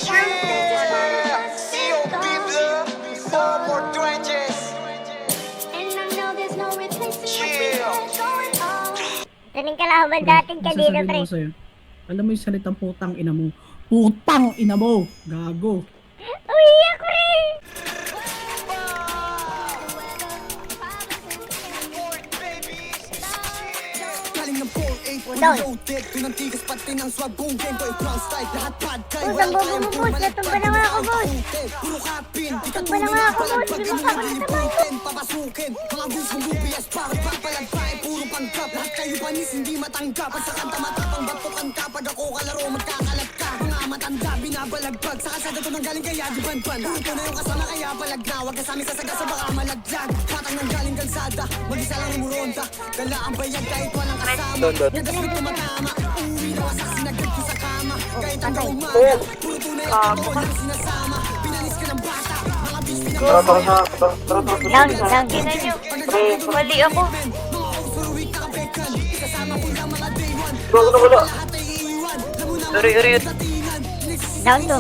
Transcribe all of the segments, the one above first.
Yeah, C.O.B. blood, 4 4 Taling kalaban dating kanina, pre. Alam mo yung salitang putang ina mo. Putang ina mo! Gago! Umiyak, pre! Galing ng 4-8, Udol. loaded. Pinantigas pati ng swag, boom, game boy, brown style. Lahat bad guy, Boss, walang ang bobo kayang mo, boss. pumalag. Natumba na nga ako, boss. Puro kapin, di ka Natumba na nga ako, boss. Di ba pa libutin, papasukin. Mga views ng UBS, bakit papalagpay? Puro panggap, lahat kayo panis, hindi matanggap. Pag sa kanta matapang, batukan ka. Pag ako kalaro, magkakalat ka. Mga matanda, binabalagbag. Sa kasada to nang galing kaya di banban. Puto na yung kasama kaya palagna. Huwag ka sa amin sasagasa, baka malaglag. Patang nang galing kalsada, mag-isa lang umuronda. Dala ang bayag kahit walang kasama. Nagkas na tumatama, uwi na wasak, sinagad ko sa kama. Kahit ang umaga, puro tunay ang totoo yung sinasama. Pinanis ka ng bata, mga bis Down, down. Mali ako. Sorry. Down to.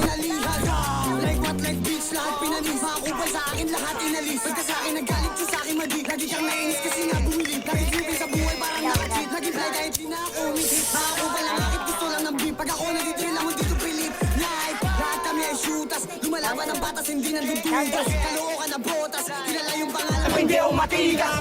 Lumalaban ang batas, hindi nandududas. Kalookan na botas, kilala yung pangalan, hindi ako matigas.